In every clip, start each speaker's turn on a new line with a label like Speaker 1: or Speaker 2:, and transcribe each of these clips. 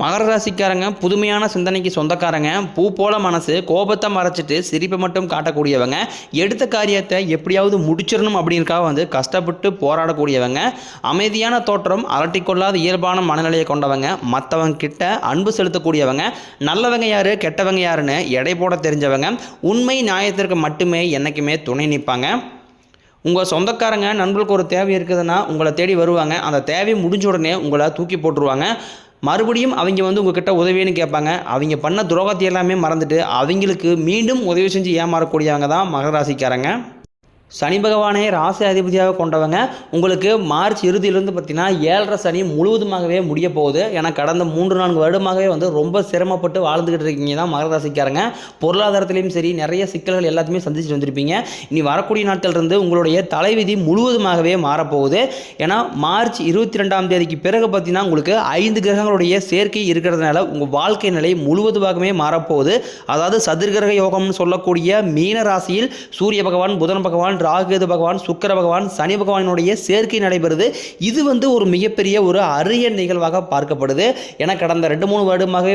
Speaker 1: மகர ராசிக்காரங்க புதுமையான சிந்தனைக்கு சொந்தக்காரங்க. பூ போல மனசு, கோபத்தை மறைச்சிட்டு சிரிப்பை மட்டும் காட்டக்கூடியவங்க. எடுத்த காரியத்தை எப்படியாவது முடிச்சிடணும் அப்படின்றக்காக கஷ்டப்பட்டு போராடக்கூடியவங்க. அமைதியான தோற்றம், அலட்டிக்கொள்ளாத இயல்பான மனநிலையை கொண்டவங்க. மற்றவங்க கிட்ட அன்பு செலுத்தக்கூடியவங்க. நல்லவங்க யாரு கெட்டவங்க யாருன்னு எடை போட தெரிஞ்சவங்க. உண்மை நியாயத்திற்கு மட்டுமே என்றைக்குமே துணை நிற்பாங்க. உங்கள் சொந்தக்காரங்க நண்பர்களுக்கு ஒரு தேவை இருக்குதுன்னா உங்களை தேடி வருவாங்க. அந்த தேவை முடிஞ்ச உடனே உங்களை தூக்கி போட்டுருவாங்க. மறுபடியும் அவங்க உங்ககிட்ட உதவின்னு கேட்பாங்க. அவங்க பண்ண துரோகத்தை எல்லாமே மறந்துட்டு அவங்களுக்கு மீண்டும் உதவி செஞ்சு ஏமாறக்கூடியவங்க தான் மகர ராசிக்காரங்க. சனி பகவானே ராசி அதிபதியாக கொண்டவங்க. உங்களுக்கு மார்ச் இறுதியிலிருந்து பார்த்தீங்கன்னா 7.5 சனி முழுவதுமாகவே முடிய போகுது. ஏன்னா கடந்த 3-4 வருடமாகவே ரொம்ப சிரமப்பட்டு வாழ்ந்துக்கிட்டு இருக்கீங்க தான் மகர ராசிக்காரங்க. பொருளாதாரத்திலையும் சரி நிறைய சிக்கல்கள் எல்லாத்தையுமே சந்திச்சுட்டு வந்திருப்பீங்க. இனி வரக்கூடிய நாட்கள் இருந்து உங்களுடைய தலைவிதி முழுவதுமாகவே மாறப்போகுது. ஏன்னா மார்ச் 22ஆம் தேதிக்கு பிறகு பார்த்தீங்கன்னா உங்களுக்கு 5 கிரகங்களுடைய சேர்க்கை இருக்கிறதுனால உங்கள் வாழ்க்கை நிலை முழுவதுமாகவே மாறப்போகுது. அதாவது சதுர்கிரக யோகம்னு சொல்லக்கூடிய மீன ராசியில் சூரிய பகவான், புதன் பகவான், ராகுகேது பகவான், சுக்கிர பகவான், சனி பகவானுடைய சேர்க்கை நடைபெறுது. இது ஒரு மிகப்பெரிய ஒரு அரிய நிகழ்வாக பார்க்கப்படுது. ஏன்னா கடந்த 2-3 வருடமாகவே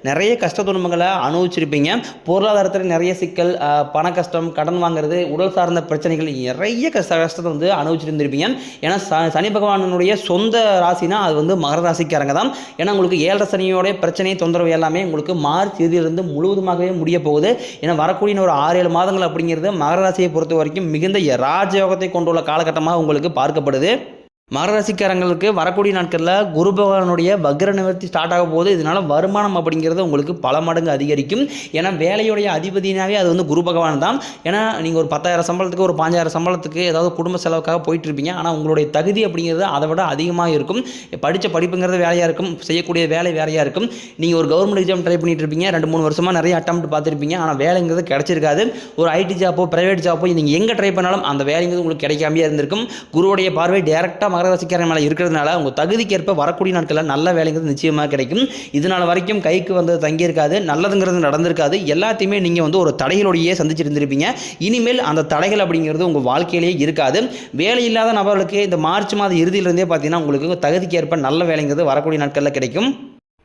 Speaker 1: நிறைய கஷ்ட துன்பங்களை அனுபவிச்சிருப்பீங்க. பொருளாதாரத்தில் நிறைய சிக்கல், பண கஷ்டம், கடன் வாங்குறது, உடல் சார்ந்த பிரச்சனைகள், நிறைய கஷ்டத்தை அனுபவிச்சிருந்திருப்பீங்க. ஏன்னா சனி பகவானுடைய சொந்த ராசினா அது மகர ராசிக்காரங்க தான். ஏன்னா உங்களுக்கு 7.5 சனியோட பிரச்சனை தொந்தரவு எல்லாமே உங்களுக்கு மார்ச் இறுதியிலிருந்து முழுவதுமாகவே முடிய போகுது. ஏன்னா வரக்கூடிய ஒரு 6-7 மாதங்கள் அப்படிங்கிறது மகர ராசியை பொறுத்த வரைக்கும் மிகுந்த ராஜயோகத்தை கொண்டுள்ள காலகட்டமாக உங்களுக்கு பார்க்கப்படுது. மகர ராசிக்காரங்களுக்கு வரக்கூடிய நாட்களில் குரு பகவானுடைய வக்ர நிவர்த்தி ஸ்டார்ட் ஆக போகுது. இதனால் வருமானம் அப்படிங்கிறது உங்களுக்கு பல மடங்கு அதிகரிக்கும். ஏன்னா வேலையுடைய அதிபதினாவே அது குரு பகவான் தான். ஏன்னா நீங்கள் ஒரு 10,000 சம்பளத்துக்கு, ஒரு 5,000 சம்பளத்துக்கு ஏதாவது குடும்ப செலவுக்காக போயிட்டு இருப்பீங்க. ஆனால் உங்களுடைய தகுதி அப்படிங்கிறது அதை விட அதிகமாக இருக்கும். படித்த படிப்புங்கிறது வேலையாக இருக்கும், செய்யக்கூடிய வேலை வேலையாக இருக்கும். நீங்கள் ஒரு கவர்மெண்ட் எக்ஸாம் ட்ரை பண்ணிட்டு இருப்பீங்க, 2-3 வருஷமாக நிறைய அட்டெம்ப்ட் பார்த்துருப்பீங்க. ஆனால் வேலைங்கிறது கிடைச்சிருக்காது. ஒரு ஐடி ஜாப்போ பிரைவேட் ஜாப்போ நீங்கள் எங்கே ட்ரை பண்ணாலும் அந்த வேலைங்கிறது உங்களுக்கு கிடைக்காமையே இருந்திருக்கும். குருவுடைய பார்வை டேரெக்டாக மகர ராசிக்காரங்க மேலே இருக்கிறதுனால உங்கள் தகுதிக்கேற்ப வரக்கூடிய நாட்களில் நல்ல வேலைங்கிறது நிச்சயமாக கிடைக்கும். இதனால் வரைக்கும் கைக்கு தங்கியிருக்காது, நல்லதுங்கிறது நடந்திருக்காது. எல்லாத்தையுமே நீங்கள் ஒரு தடைகளோடையே சந்திச்சிருந்திருப்பீங்க. இனிமேல் அந்த தடைகள் அப்படிங்கிறது உங்கள் வாழ்க்கையிலேயே இருக்காது. வேலை இல்லாத நபர்களுக்கு இந்த மார்ச் மாத இறுதியிலிருந்தே பார்த்தீங்கன்னா உங்களுக்கு தகுதிக்கேற்ப நல்ல வேலைங்கிறது வரக்கூடிய நாட்களில் கிடைக்கும்.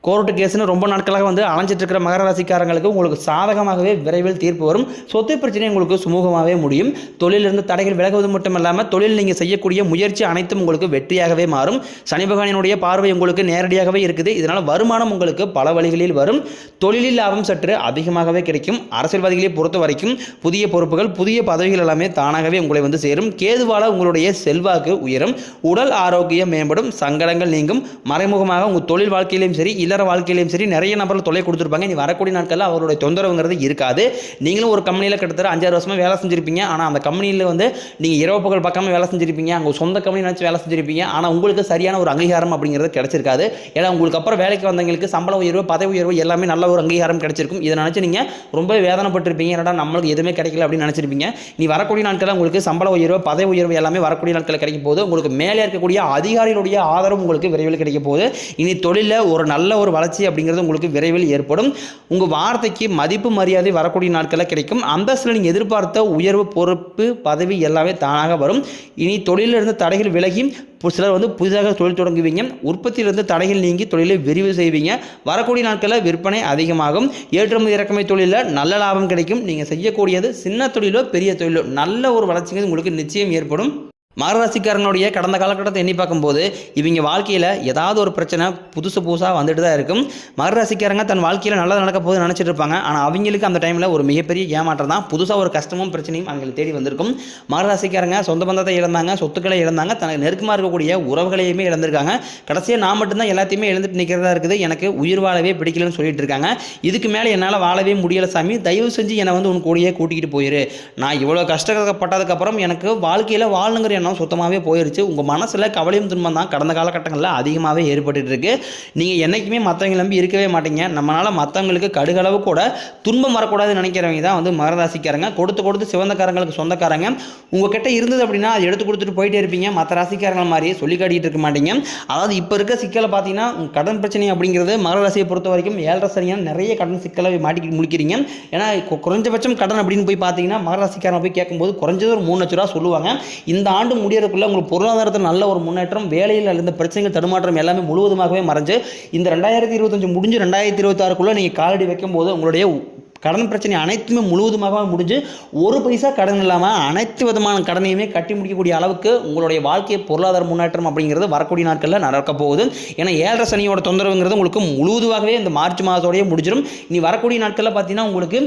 Speaker 1: கோர்ட்டு கேஸ்னு ரொம்ப நாட்களாக அலைஞ்சிட்டு இருக்கிற மகர ராசிக்காரங்களுக்கு உங்களுக்கு சாதகமாகவே விரைவில் தீர்ப்பு வரும். சொத்து பிரச்சனை உங்களுக்கு சுமூகமாகவே முடியும். தொழிலிருந்து தடைகள் விலகுவது மட்டும் இல்லாமல் தொழில் நீங்கள் செய்யக்கூடிய முயற்சி அனைத்தும் உங்களுக்கு வெற்றியாகவே மாறும். சனி பகவானுடைய பார்வை உங்களுக்கு நேரடியாகவே இருக்குது. இதனால் வருமானம் உங்களுக்கு பல வழிகளில் வரும். தொழிலில் லாபம் சற்று அதிகமாகவே கிடைக்கும். அரசியல்வாதிகளை பொறுத்த வரைக்கும் புதிய பொறுப்புகள், புதிய பதவிகள் எல்லாமே தானாகவே உங்களை சேரும். கேதுவால உங்களுடைய செல்வாக்கு உயரும். உடல் ஆரோக்கியம் மேம்படும். சங்கடங்கள் நீங்கும். மறைமுகமாக உங்கள் தொழில் வாழ்க்கையிலும் சரி இல்லற வாழ்க்கையிலும் சரி நிறைய நபர்கள் தொலை கொடுத்துருப்பாங்க. நீ வரக்கூடிய நாட்களில் அவருடைய தொந்தரவுங்கிறது இருக்காது. நீங்களும் ஒரு கம்பெனியில் கிட்டத்தட்ட 5-6 வருஷமாக வேலை செஞ்சிருப்பீங்க. ஆனால் அந்த கம்பெனியில் நீங்கள் இரவு பகல் பக்கமாக வேலை செஞ்சிருப்பீங்க. அங்கே சொந்த கம்பெனி நினச்சி வேலை செஞ்சிருப்பீங்க. ஆனால் உங்களுக்கு சரியான ஒரு அங்கீகாரம் அப்படிங்கிறது கிடைச்சிருக்காது. ஏன்னா உங்களுக்கு அப்புறம் வேலைக்கு வந்தவங்களுக்கு சம்பள உயர்வு, பதவி உயர்வு எல்லாமே நல்ல ஒரு அங்கீகாரம் கிடைச்சிருக்கும். இதை நினச்சி நீங்கள் ரொம்ப வேதனைப்பட்டிருப்பீங்க. ஏன்னா நம்மளுக்கு எதுவுமே கிடைக்கல அப்படின்னு நினச்சிருப்பீங்க. நீ வரக்கூடிய நாட்களில் உங்களுக்கு சம்பள உயர்வு, பதவி உயர்வு எல்லாமே வரக்கூடிய நாட்களில் கிடைக்கும் போது உங்களுக்கு மேலே இருக்கக்கூடிய அதிகாரிகளுடைய ஆதரவு உங்களுக்கு விரைவில் கிடைக்கும் போது இனி தொழிலில் ஒரு நல்ல ஒரு வளர்ச்சி அப்படிங்கிறது உங்களுக்கு விரைவில் ஏற்படும். உங்கள் வார்த்தைக்கு மதிப்பு மரியாதை வரக்கூடிய நாட்களில் கிடைக்கும். அந்தஸ்தில் நீங்கள் எதிர்பார்த்த உயர்வு, பொறுப்பு, பதவி எல்லாமே தானாக வரும். இனி தொழிலிருந்து தடைகள் விலகி சிலர் புதிதாக தொழில் தொடங்குவீங்க. உற்பத்தியிலிருந்து தடைகள் நீங்கி தொழிலை விரிவு செய்வீங்க. வரக்கூடிய நாட்களில் விற்பனை அதிகமாகும். ஏற்றுமதி இறக்குமதி தொழிலில் நல்ல லாபம் கிடைக்கும். நீங்கள் செய்யக்கூடியது சின்ன தொழிலோ பெரிய தொழிலோ நல்ல ஒரு வளர்ச்சிங்கிறது உங்களுக்கு நிச்சயம் ஏற்படும். மகர ராசிக்காரங்களுடைய கடந்த காலகட்டத்தை எண்ணி பார்க்கும்போது இவங்க வாழ்க்கையில் ஏதாவது ஒரு பிரச்சனை புதுசாக வந்துட்டு தான் இருக்கும். மகர ராசிக்காரங்க தன் வாழ்க்கையில் நல்லது நடக்க போது நினச்சிட்டு இருப்பாங்க. ஆனால் அவங்களுக்கு அந்த டைமில் ஒரு மிகப்பெரிய ஏமாற்றம் தான். புதுசாக ஒரு கஷ்டமும் பிரச்சனையும் அவங்களுக்கு தேடி வந்திருக்கும். மகர ராசிக்காரங்க சொந்த பந்தத்தை இழந்தாங்க, சொத்துக்களை இழந்தாங்க, தனக்கு நெருக்கமாக இருக்கக்கூடிய உறவுகளையுமே இழந்திருக்காங்க. கடைசியாக நான் மட்டும்தான் எல்லாத்தையுமே இழந்துட்டு நிற்கிறதா இருக்குது, எனக்கு உயிர் வாழவே பிடிக்கலன்னு சொல்லிட்டு இருக்காங்க. இதுக்கு மேலே என்னால் வாழவே முடியலை சாமி, தயவு செஞ்சு என்னை உன் கூடயே கூட்டிகிட்டு போயிரு. நான் இவ்வளோ கஷ்டப்பட்டதுக்கப்புறம் எனக்கு வாழ்க்கையில் வாழணுங்கிற சுத்தமாகவே போயிருச்சு. உங்கள் மனசில் கவலையும் துன்பம் தான் கடந்த காலகட்டங்களில் அதிகமாகவே ஏற்பட்டு இருக்கு. நீங்கள் என்றைக்குமே மற்றவங்க நம்பி இருக்கவே மாட்டீங்க. நம்மளால் மற்றவங்களுக்கு கடுகளவு கூட துன்பம் வரக்கூடாதுன்னு நினைக்கிறவங்க தான் மகர ராசிக்காரங்க. கொடுத்து சிவந்தக்காரங்களுக்கு சொந்தக்காரங்க. உங்ககிட்ட இருந்தது அப்படின்னா அதை எடுத்து கொடுத்துட்டு போயிட்டே இருப்பீங்க. மற்ற ராசிக்காரங்கள் மாதிரியே சொல்லி காட்டிகிட்டு இருக்க மாட்டீங்க. அதாவது இப்போ இருக்க சிக்கலை பார்த்தீங்கன்னா கடன் பிரச்சனை அப்படிங்கிறது மகர ராசியை பொறுத்த வரைக்கும் 7.5 சனியான நிறைய கடன் சிக்கலை மாட்டிக்கிட்டு முடிக்கிறீங்க. ஏன்னா குறைஞ்சபட்சம் கடன் அப்படின்னு போய் பார்த்தீங்கன்னா மகர ராசிக்காரங்க போய் கேட்கும்போது குறைஞ்சது ஒரு 3 லட்ச ரூபா சொல்லுவாங்க. இந்த ஆண்டு ஆண்டுகள் முடியறதுக்குள்ள உங்களுக்கு பொருளாதாரத்தில் நல்ல ஒரு முன்னேற்றம், வேலையில் இருந்த பிரச்சனைகள் தடுமாற்றம் எல்லாமே முழுவதுமாகவே மறைஞ்சு இந்த 2025 முடிஞ்சு 2026க்குள்ள நீங்கள் காலடி வைக்கும்போது உங்களுடைய கடன் பிரச்சனை அனைத்துமே முழுவதுமாக முடிஞ்சு ஒரு பைசா கடன் இல்லாமல் அனைத்து விதமான கடனையுமே கட்டி முடிக்கக்கூடிய அளவுக்கு உங்களுடைய வாழ்க்கை பொருளாதார முன்னேற்றம் அப்படிங்கிறது வரக்கூடிய நாட்களில் நடக்க போகுது. ஏன்னா 7.5 சனியோட தொந்தரவுங்கிறது உங்களுக்கு முழுவதுமாகவே இந்த மார்ச் மாதத்தோடய முடிஞ்சிடும். இனி வரக்கூடிய நாட்களில் பார்த்தீங்கன்னா உங்களுக்கு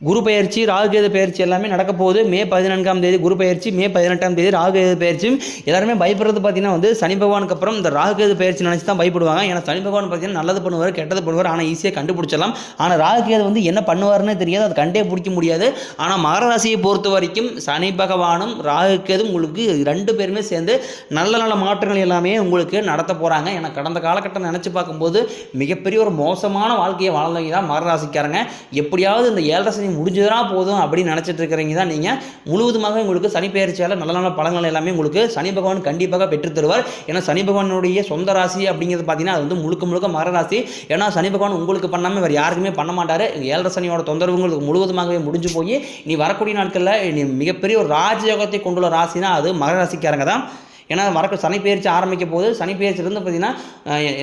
Speaker 1: குரு பயிற்சி, ராகுகேது பயிற்சி எல்லாமே நடக்க போகுது. மே 14ஆம் தேதி குரு பயிற்சி, மே 18ஆம் தேதி ராகுகேது பயிற்சியும். எல்லாருமே பயப்படுறது பார்த்தீங்கன்னா வந்து சனி பகவானுக்கு அப்புறம் இந்த ராகுகேது பயிற்சி நினச்சி தான் பயப்படுவாங்க. ஏன்னா சனி பகவான் பார்த்தீங்கன்னா நல்லது பண்ணுவார், கெட்டது பண்ணுவார், ஆனால் ஈஸியாக கண்டுபிடிச்சிடலாம். ஆனால் ராகுகேது வந்து என்ன பண்ணுவார்னே தெரியாது, அது கண்டே பிடிக்க முடியாது. ஆனால் மகர ராசியை பொறுத்த வரைக்கும் சனி பகவானும் ராகுகேதும் உங்களுக்கு 2 பேருமே சேர்ந்து நல்ல நல்ல மாற்றங்கள் எல்லாமே உங்களுக்கு நடத்த போகிறாங்க. ஏன்னா கடந்த காலகட்டம் நினச்சி பார்க்கும்போது மிகப்பெரிய ஒரு மோசமான வாழ்க்கையை வாழ்ந்தவங்க தான் மகர ராசிக்காரங்க. எப்படியாவது இந்த 7.5 சனி முடிஞ்சதுனா போதும் அப்படின்னு நினச்சிட்டு இருக்கிறீங்க தான் நீங்கள். முழுவதுமாக உங்களுக்கு சனி பெயர்ச்சியால் நல்ல நல்ல பலன்கள் எல்லாமே உங்களுக்கு சனி பகவான் கண்டிப்பாக பெற்று தருவார். ஏன்னா சனி பகவானுடைய சொந்த ராசி அப்படிங்கிறது பார்த்தீங்கன்னா அது வந்து முழுக்க முழுக்க மகர ராசி. ஏன்னா சனி பகவான் உங்களுக்கு பண்ணாமல் வேறு யாருக்குமே பண்ண மாட்டார். 7.5 சனியோட தொந்தரவு உங்களுக்கு முழுவதுமாகவே முடிஞ்சு போய் நீ வரக்கூடிய நாட்களில் மிகப்பெரிய ஒரு ராஜயோகத்தை கொண்டுள்ள ராசினா அது மகர ராசிக்காரங்க தான். ஏன்னா சனி பெயர்ச்சி ஆரம்பிக்க போது சனி பெயர்ச்சியிலிருந்து பார்த்தீங்கன்னா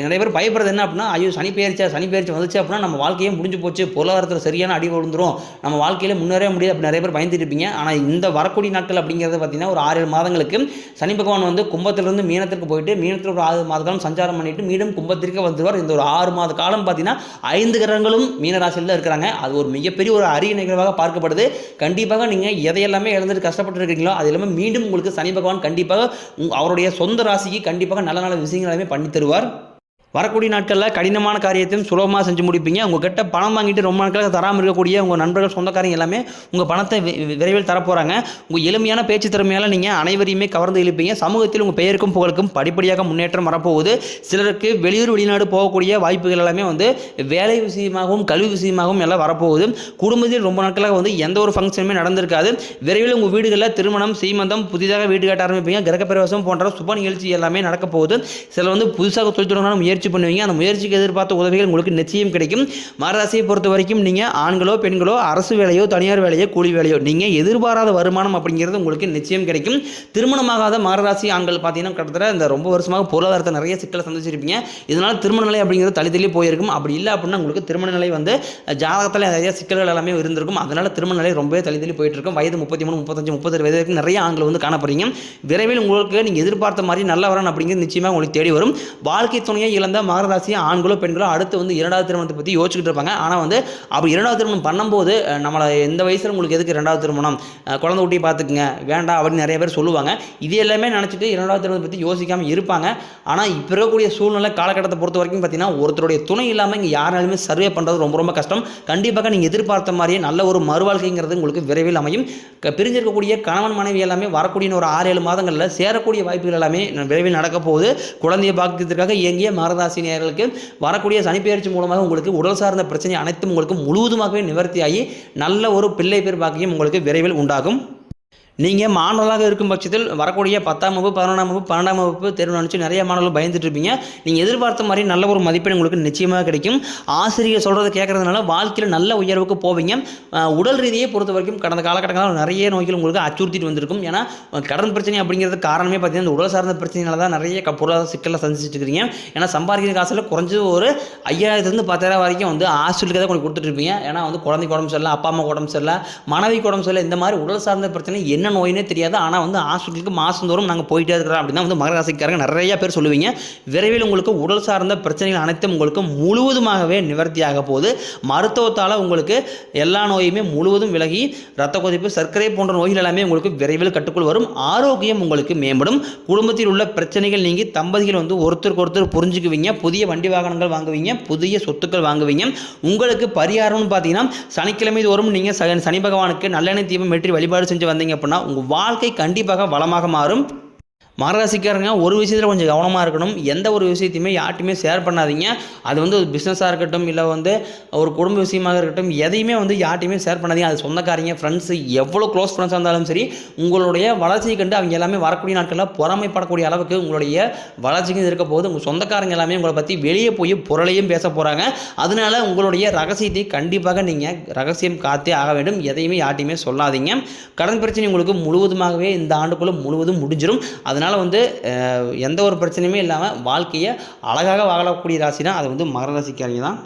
Speaker 1: நிறைய பேர் பயப்படுறது என்ன அப்படின்னா, ஐயோ சனி பெயர்ச்சி வந்துச்சு அப்படின்னா நம்ம வாழ்க்கையே முடிஞ்சு போச்சு, பொருளாதாரத்தில் சரியான அடி விழுந்துரும், நம்ம வாழ்க்கையில் முன்னேற முடியாது அப்படி நிறைய பேர் பயந்துட்டு இருப்பீங்க. ஆனால் இந்த வரக்கூடிய நாட்கள் அப்படிங்கிறது பார்த்தீங்கன்னா ஒரு 6-7 மாதங்களுக்கு சனி பகவான் வந்து கும்பத்திலிருந்து மீனத்திற்கு போயிட்டு மீனத்தில் ஒரு 6 மாத காலம் சஞ்சாரம் பண்ணிட்டு மீண்டும் கும்பத்திற்கு வந்துடுவார். இந்த ஒரு 6 மாத காலம் பார்த்தீங்கன்னா 5 கிரகங்களும் மீனராசியில் தான் இருக்கிறாங்க. அது ஒரு மிகப்பெரிய ஒரு அரிய நிகழ்வாக பார்க்கப்படுது. கண்டிப்பாக நீங்கள் எதையெல்லாமே இழந்துட்டு கஷ்டப்பட்டு இருக்கீங்களோ அது எல்லாமே மீண்டும் உங்களுக்கு சனி பகவான் கண்டிப்பாக அவருடைய சொந்த ராசிக்கு கண்டிப்பாக நல்ல நல்ல விஷயங்கள் எல்லாமே பண்ணி தருவார். வரக்கூடிய நாட்களில் கடினமான காரியத்தையும் சுலபமாக செஞ்சு முடிப்பீங்க. உங்கள்கிட்ட பணம் வாங்கிட்டு ரொம்ப நாட்களாக தராமல் இருக்கக்கூடிய உங்கள் நண்பர்கள் சொந்தக்காரங்க எல்லாமே உங்கள் பணத்தை விரைவில் தரப்போகிறாங்க. உங்கள் எளிமையான பேச்சு திறமையால் நீங்கள் அனைவரையுமே கவர்ந்து இழுப்பீங்க. சமூகத்தில் உங்கள் பெயருக்கும் புகழுக்கும் படிப்படியாக முன்னேற்றம் வரப்போகுது. சிலருக்கு வெளியூர் வெளிநாடு போகக்கூடிய வாய்ப்புகள் எல்லாமே வந்து வேலை விஷயமாகவும் கல்வி விஷயமாகவும் எல்லாம் வரப்போகுது. குடும்பத்தில் ரொம்ப நாட்களாக வந்து எந்த ஒரு ஃபங்க்ஷனுமே நடந்திருக்காது. விரைவில் உங்கள் வீடுகளில் திருமணம், சீமந்தம், புதிதாக வீடு கட்ட ஆரம்பிப்பீங்க. கிரகப்பிரவேசம் போன்ற சுப நிகழ்ச்சி எல்லாமே நடக்க போகுது. சிலர் வந்து புதுசாக தொழில் தொடங்கணும் முயற்சி பண்ணுவீங்க. அந்த முயற்சிக்கு எதிர்பார்த்த உதவிகள் உங்களுக்கு நிச்சயம் கிடைக்கும். மகராசியை பொறுத்த வரைக்கும் நீங்கள் ஆண்களோ பெண்களோ அரசு வேலையோ தனியார் வேலையோ கூலி வேலையோ நீங்கள் எதிர்பாராத வருமானம் அப்படிங்கிறது உங்களுக்கு நிச்சயம் கிடைக்கும். திருமணமாகாத மகராசி ஆண்கள் பார்த்தீங்கன்னா கிட்டத்தட்ட இந்த ரொம்ப வருஷமாக பொருளாதாரத்தை நிறைய சிக்கலை சந்திச்சிருப்பீங்க. இதனால் திருமண நிலை அப்படிங்கிறது தள்ளி போயிருக்கும். அப்படி இல்லை அப்படின்னா உங்களுக்கு திருமண நிலை வந்து ஜாதகத்தில் நிறைய சிக்கல்கள் எல்லாமே இருந்திருக்கும். அதனால் திருமண நிலை ரொம்பவே தள்ளி போயிட்டு இருக்கும். வயது 33, 35, 36 வயது வரைக்கும் நிறைய ஆண்கள் வந்து காணப்படுறீங்க. விரைவில் உங்களுக்கு நீங்கள் எதிர்பார்த்த மாதிரி நல்ல வரன் அப்படிங்கிறது நிச்சயமாக உங்களுக்கு தேடி வரும். வாழ்க்கை துணையை இழந்த மகர ராசி ஆண்களோ பெண்களோ அடுத்து வந்து 2வது திருமணத்தை பற்றி யோசிச்சுட்டு இருப்பாங்க. ஆனால் வந்து அப்படி 2வது திருமணம் பண்ணும்போது நம்மளை எந்த வயசில் உங்களுக்கு எதுக்கு 2வது திருமணம், குழந்தை ஊட்டி பார்த்துக்குங்க வேண்டாம் அப்படின்னு நிறைய பேர் சொல்லுவாங்க. இது எல்லாமே நினச்சிட்டு 2வது திருமணத்தை பற்றி யோசிக்காமல் இருப்பாங்க. ஆனால் இப்போ இருக்கக்கூடிய சூழ்நிலை காலகட்டத்தை பொறுத்த வரைக்கும் பார்த்தீங்கன்னா ஒருத்தருடைய துணை இல்லாமல் இங்கே யாராலுமே சர்வே பண்ணுறது ரொம்ப ரொம்ப கஷ்டம். கண்டிப்பாக நீங்கள் எதிர்பார்த்த மாதிரியே நல்ல ஒரு மறுவாழ்க்கைங்கிறது உங்களுக்கு விரைவில் அமையும். பிரிஞ்சிருக்கக்கூடிய கணவன் மனைவி எல்லாமே வரக்கூடிய ஒரு 6-7 மாதங்களில் சேரக்கூடிய வாய்ப்புகள் எல்லாமே விரைவில் நடக்க போகுது. குழந்தைய பாக்கியத்திற்காக இயங்கிய மகர ராசி நேயர்களுக்கு வரக்கூடிய சனிப்பெயர்ச்சி மூலமாக உங்களுக்கு உடல் சார்ந்த பிரச்சனை அனைத்தும் உங்களுக்கு முழுவதுமாகவே நிவர்த்தியாகி நல்ல ஒரு பிள்ளை பேர் பாக்கியம் உங்களுக்கு விரைவில் உண்டாகும். நீங்கள் மாணவர்களாக இருக்கும் பட்சத்தில் வரக்கூடிய 10ஆம் வகுப்பு, 11ஆம் வகுப்பு, 12ஆம் வகுப்பு தேர்வு நினச்சி நிறைய மாணவர்கள் பயந்துட்டு இருப்பீங்க. நீங்கள் எதிர்பார்த்த மாதிரி நல்ல ஒரு மதிப்பெண் உங்களுக்கு நிச்சயமாக கிடைக்கும். ஆசிரியர் சொல்கிறத கேட்கறதுனால வாழ்க்கையில் நல்ல உயர்வுக்கு போவீங்க. உடல் ரீதியை பொறுத்த வரைக்கும் கடந்த காலகட்டங்களில் நிறைய நோய்கள் உங்களுக்கு அச்சுறுத்திட்டு வந்திருக்கும். ஏன்னா கடன் பிரச்சனை அப்படிங்கிறது காரணமே பார்த்தீங்கன்னா இந்த உடல் சார்ந்த பிரச்சனைனால தான் நிறைய பொருளாதார சிக்கலை சந்திச்சுட்டு இருக்கிறீங்க. ஏன்னா சம்பாதிக்கிற காசில் குறைஞ்சது ஒரு 5000 10,000 வரைக்கும் வந்து ஹாஸ்பிட்டலுக்கு தான் கொஞ்சம் கொடுத்துட்டு இருப்பீங்க. ஏன்னா வந்து குழந்தைக்கு உடம்பு சரியில்லை, அப்பா அம்மா உடம்பு சரியில்லை, மனைவிக்கு உடம்பு சரியில்லை, இந்த மாதிரி உடல் சார்ந்த பிரச்சனை என்ன நோயினே தெரியாது. ஆனால் வந்து ஹாஸ்பிட்டலுக்கு மாதந்தோறும் நாங்கள் போயிட்டே இருக்கிறோம் அப்படின்னா வந்து மகர ராசிக்காரங்க நிறைய பேர் சொல்லுவீங்க. விரைவில் உங்களுக்கு உடல் சார்ந்த பிரச்சனைகள் அனைத்தும் உங்களுக்கு முழுவதுமாகவே நிவர்த்தியாக போகுது. மருத்துவத்தால் உங்களுக்கு எல்லா நோயுமே முழுவதும் விலகி இரத்த கொதிப்பு, சர்க்கரை போன்ற நோய்கள் எல்லாமே உங்களுக்கு விரைவில் கட்டுக்குள் வரும். ஆரோக்கியம் உங்களுக்கு மேம்படும். குடும்பத்தில் உள்ள பிரச்சனைகள் நீங்கி தம்பதிகள் வந்து ஒருத்தருக்கு ஒருத்தர் புரிஞ்சுக்குவீங்க. புதிய வண்டி வாகனங்கள் வாங்குவீங்க, புதிய சொத்துக்கள் வாங்குவீங்க. உங்களுக்கு பரிகாரம்னு பார்த்தீங்கன்னா சனிக்கிழமை தோறும் நீங்கள் சனி பகவானுக்கு நல்லெண்ணெய் தீபம் ஏற்றி வழிபாடு செஞ்சு வந்தீங்க அப்படின்னா உங்கள் வாழ்க்கை கண்டிப்பாக வளமாக மாறும். மகர ராசிக்காரங்க ஒரு விஷயத்தில் கொஞ்சம் கவனமாக இருக்கணும். எந்த ஒரு விஷயத்தையுமே யார்ட்டையுமே ஷேர் பண்ணாதீங்க. அது வந்து ஒரு பிஸ்னஸாக இருக்கட்டும், இல்லை வந்து ஒரு குடும்ப விஷயமாக இருக்கட்டும், எதையுமே வந்து யார்ட்டையுமே ஷேர் பண்ணாதீங்க. அது சொந்தக்காரங்க, ஃப்ரெண்ட்ஸு, எவ்வளோ க்ளோஸ் ஃப்ரெண்ட்ஸாக இருந்தாலும் சரி, உங்களுடைய வளர்ச்சியை கண்டு அவங்க எல்லாமே வரக்கூடிய நாட்களில் பொறாமைப்படக்கூடிய அளவுக்கு உங்களுடைய வளர்ச்சிக்கும் இருக்க போது. உங்கள் சொந்தக்காரங்க எல்லாமே உங்களை பற்றி வெளியே போய் புரளையும் பேச போகிறாங்க. அதனால உங்களுடைய ரகசியத்தை கண்டிப்பாக நீங்கள் ரகசியம் காத்தே ஆக வேண்டும். எதையுமே யார்ட்டையுமே சொல்லாதீங்க. கடன் பிரச்சனை உங்களுக்கு முழுவதுமாகவே இந்த ஆண்டுக்குள்ளே முழுவதும் முடிஞ்சிடும். அதனால் வந்து எந்த ஒரு பிரச்சனையுமே இல்லாமல் வாழ்க்கையை அழகாக வாழக்கூடிய ராசி தான் அது வந்து மகர ராசிக்காரங்க தான்.